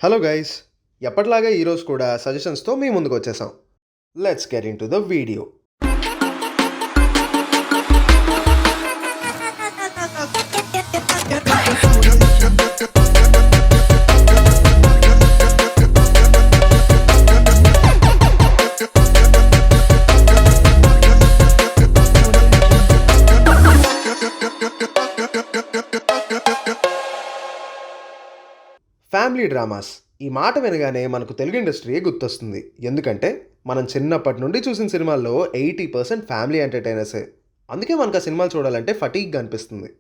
Hello guys, ఎప్పటిలాగా ఈరోజు కూడా సజెషన్స్తో మీ ముందుకు వచ్చేసాం. Let's get in to the video. Family dramas ఈ మాట వినగానే మనకు తెలుగు ఇండస్ట్రీ గుర్తొస్తుంది. ఎందుకంటే మనం చిన్నప్పటి నుండి చూసిన సినిమాల్లో 80% ఫ్యామిలీ ఎంటర్టైనర్సే. అందుకే మనకు ఆ సినిమాలు చూడాలంటే ఫటీగ్గా అనిపిస్తుంది.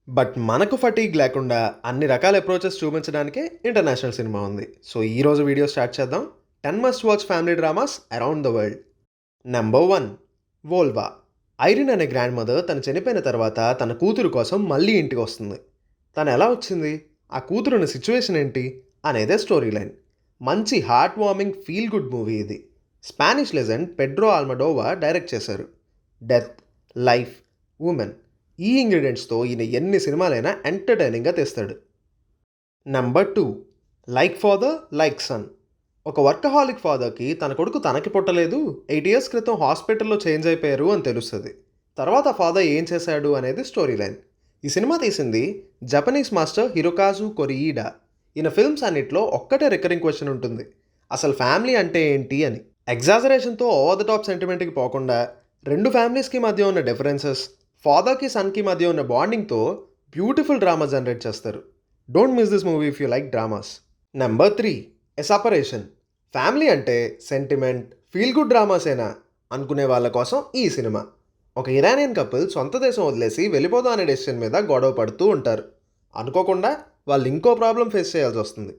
బట్ మనకు ఫటీగ్ లేకుండా అన్ని రకాల అప్రోచెస్ చూపించడానికే ఇంటర్నేషనల్ సినిమా ఉంది. సో ఈరోజు వీడియో స్టార్ట్ చేద్దాం. 10 must watch family dramas around the world. Number 1, వోల్వా. Irene అనే గ్రాండ్ మదర్ తను చనిపోయిన తర్వాత తన కూతురు కోసం మళ్ళీ ఇంటికి వస్తుంది. తను ఎలా వచ్చింది, ఆ కూతురున్న సిచ్యువేషన్ ఏంటి అనేదే స్టోరీ లైన్. మంచి heart warming feel good movie ఇది. Spanish legend Pedro Almodovar direct చేశారు. డెత్, లైఫ్, ఉమెన్ ఈ ఇంగ్రీడియంట్స్తో ఈయన ఎన్ని సినిమాలైనా ఎంటర్టైనింగ్గా తెస్తాడు. Number 2, like father like son. ఒక వర్కహాలిక్ ఫాదర్కి తన కొడుకు తనకి పుట్టలేదు, 8 years క్రితం హాస్పిటల్లో చేంజ్ అయిపోయారు అని తెలుస్తుంది. తర్వాత ఫాదర్ ఏం చేశాడు అనేది స్టోరీ లైన్. ఈ సినిమా తీసింది జపనీస్ మాస్టర్ హిరోకాజు కొరియిడా. ఈయన ఫిల్మ్స్ అన్నిట్లో ఒక్కటే రికరింగ్ క్వశ్చన్ ఉంటుంది, అసలు ఫ్యామిలీ అంటే ఏంటి అని. ఎగ్జాజరేషన్తో ఓవర్ ద టాప్ సెంటిమెంట్కి పోకుండా రెండు ఫ్యామిలీస్కి మధ్య ఉన్న డిఫరెన్సెస్, ఫాదర్కి సన్కి మధ్య ఉన్న బాండింగ్తో బ్యూటిఫుల్ డ్రామా జనరేట్ చేస్తారు. Don't miss this movie if you like dramas. Number 3, a separation. Family అంటే సెంటిమెంట్, ఫీల్ గుడ్ డ్రామాసేనా అనుకునే వాళ్ళ కోసం ఈ సినిమా. ఒక ఇరానియన్ కపుల్ సొంత దేశం వదిలేసి వెళ్ళిపోదాం అనే డెసిషన్ మీద గొడవ పడుతూ ఉంటారు. అనుకోకుండా వాళ్ళు ఇంకో ప్రాబ్లం ఫేస్ చేయాల్సి వస్తుంది.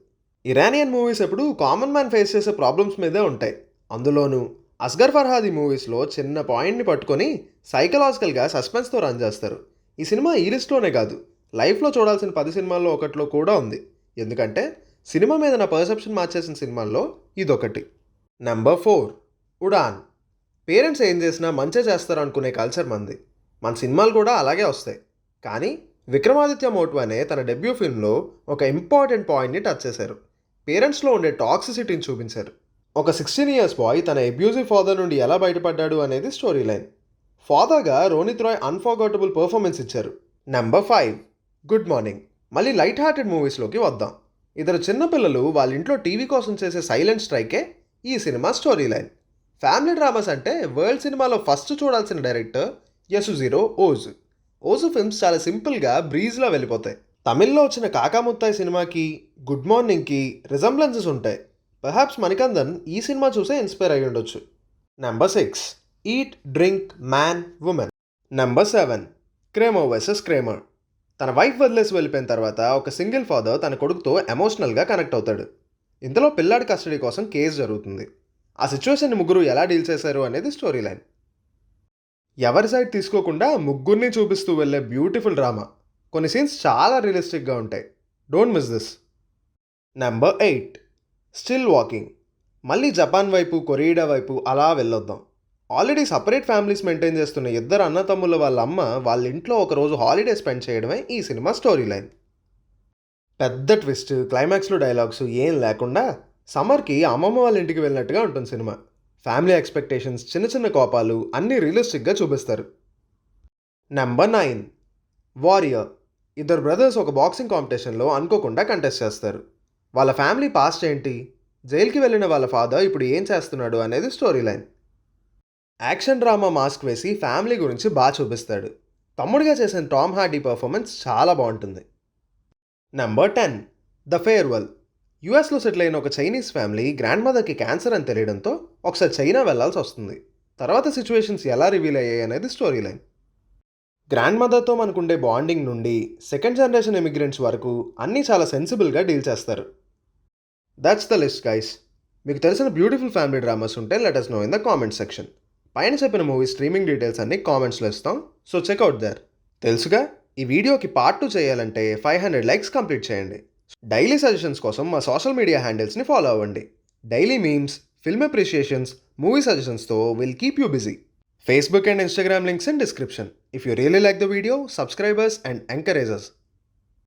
ఇరానియన్ మూవీస్ ఎప్పుడు కామన్ మ్యాన్ ఫేస్ చేసే ప్రాబ్లమ్స్ మీదే ఉంటాయి. అందులోనూ అస్గర్ ఫర్హాదీ మూవీస్లో చిన్న పాయింట్ని పట్టుకొని సైకలాజికల్గా సస్పెన్స్తో రన్ చేస్తారు. ఈ సినిమా ఈ లిస్ట్లోనే కాదు, లైఫ్లో చూడాల్సిన 10 సినిమాల్లో ఒకటిలో కూడా ఉంది. ఎందుకంటే సినిమా మీద నా పర్సెప్షన్ మార్చేసిన సినిమాల్లో ఇదొకటి. నెంబర్ 4, ఉడాన్. పేరెంట్స్ ఏం చేసినా మంచి చేస్తారు అనుకునే కల్చర్ మంది. మన సినిమాలు కూడా అలాగే వస్తాయి. కానీ విక్రమాదిత్య మోట్వానే తన డెబ్యూ ఫిల్మ్లో ఒక ఇంపార్టెంట్ పాయింట్ని టచ్ చేశారు. పేరెంట్స్లో ఉండే టాక్సిసిటీని చూపించారు. ఒక 16 years బాయ్ తన అబ్యూజివ్ ఫాదర్ నుండి ఎలా బయటపడ్డాడు అనేది స్టోరీ లైన్. ఫాదర్గా రోనిత్ రాయ్ అన్ఫర్గటబుల్ పర్ఫార్మెన్స్ ఇచ్చారు. Number 5, good morning. మళ్ళీ లైట్ హార్టెడ్ మూవీస్లోకి వద్దాం. ఇద్దరు చిన్నపిల్లలు వాళ్ళ ఇంట్లో టీవీ కోసం చేసే సైలెంట్ స్ట్రైకే ఈ cinema story line. Family dramas అంటే వరల్డ్ సినిమాలో ఫస్ట్ చూడాల్సిన డైరెక్టర్ యసుజిరో ఓజు. ఓజు ఫిల్మ్స్ చాలా సింపుల్గా బ్రీజ్లో వెళ్ళిపోతాయి. తమిళ్లో వచ్చిన కాకాముత్తాయి సినిమాకి గుడ్ మార్నింగ్కి రిజంబ్లెన్సెస్ ఉంటాయి. పర్హాప్స్ మణికందన్ ఈ సినిమా చూసే ఇన్స్పైర్ అయ్యి ఉండొచ్చు. Number 6, eat drink man women. Number 7, Kramer versus Kramer. తన వైఫ్ వదిలేసి వెళ్ళిపోయిన తర్వాత ఒక సింగిల్ ఫాదర్ తన కొడుకుతో ఎమోషనల్గా కనెక్ట్ అవుతాడు. ఇంతలో పిల్లాడి కస్టడీ కోసం కేసు జరుగుతుంది. ఆ సిచ్యువేషన్ని ముగ్గురు ఎలా డీల్ చేశారు అనేది స్టోరీ లైన్. ఎవరి సైడ్ తీసుకోకుండా ముగ్గురిని చూపిస్తూ వెళ్ళే బ్యూటిఫుల్ డ్రామా. కొన్ని సీన్స్ చాలా రియలిస్టిక్గా ఉంటాయి. Don't miss this. Number 8, still walking. మళ్ళీ జపాన్ వైపు, కొరియా వైపు అలా వెళ్ళొద్దాం. ఆల్రెడీ సపరేట్ ఫ్యామిలీస్ మెయింటైన్ చేస్తున్న ఇద్దరు అన్నతమ్ముల వాళ్ళ అమ్మ వాళ్ళ ఇంట్లో ఒకరోజు హాలిడే స్పెండ్ చేయడమే ఈ సినిమా స్టోరీ లైన్. పెద్ద ట్విస్ట్, క్లైమాక్స్లో డైలాగ్స్ ఏం లేకుండా సమ్మర్కి అమ్మమ్మ వాళ్ళ ఇంటికి వెళ్ళినట్టుగా ఉంటుంది సినిమా. ఫ్యామిలీ ఎక్స్పెక్టేషన్స్, చిన్న చిన్న కోపాలు అన్నీ రియలిస్టిక్గా చూపిస్తారు. Number 9, warrior. ఇద్దరు బ్రదర్స్ ఒక బాక్సింగ్ కాంపిటీషన్లో అనుకోకుండా కంటెస్ట్ చేస్తారు. వాళ్ళ ఫ్యామిలీ పాస్ట్ ఏంటి, జైలుకి వెళ్ళిన వాళ్ళ ఫాదర్ ఇప్పుడు ఏం చేస్తున్నాడు అనేది story line. Action drama mask వేసి ఫ్యామిలీ గురించి బాగా చూపిస్తాడు. తమ్ముడిగా చేసిన టామ్ హార్డీ పర్ఫార్మెన్స్ చాలా బాగుంటుంది. Number 10, the farewell. యూఎస్లో సెటిల్ అయిన ఒక చైనీస్ ఫ్యామిలీ గ్రాండ్ మదర్కి క్యాన్సర్ అని తెలియడంతో ఒకసారి చైనా వెళ్లాల్సి వస్తుంది. తర్వాత సిచ్యువేషన్స్ ఎలా రివీల్ అయ్యాయి అనేది స్టోరీ లైన్. గ్రాండ్ మదర్తో మనకుండే బాండింగ్ నుండి సెకండ్ జనరేషన్ ఇమిగ్రెంట్స్ వరకు అన్నీ చాలా సెన్సిబుల్గా డీల్ చేస్తారు. That's the list guys. మీకు తెలిసిన బ్యూటిఫుల్ ఫ్యామిలీ డ్రామాస్ ఉంటే let us know in the comment section. పైన చెప్పిన మూవీ స్ట్రీమింగ్ డీటెయిల్స్ అన్ని కామెంట్స్లో ఇస్తాం, సో చెక్అవుట్ దేర్. తెలుసుగా, ఈ వీడియోకి పార్ట్ 2 చేయాలంటే 500 likes కంప్లీట్ చేయండి. డైలీ సజెషన్స్ కోసం మా సోషల్ మీడియా హ్యాండిల్స్ని ఫాలో అవ్వండి. Daily memes, film appreciations, movie సజెషన్స్తో will keep you busy. Facebook and Instagram links in description. If you really like the video, subscribe us and encourage us.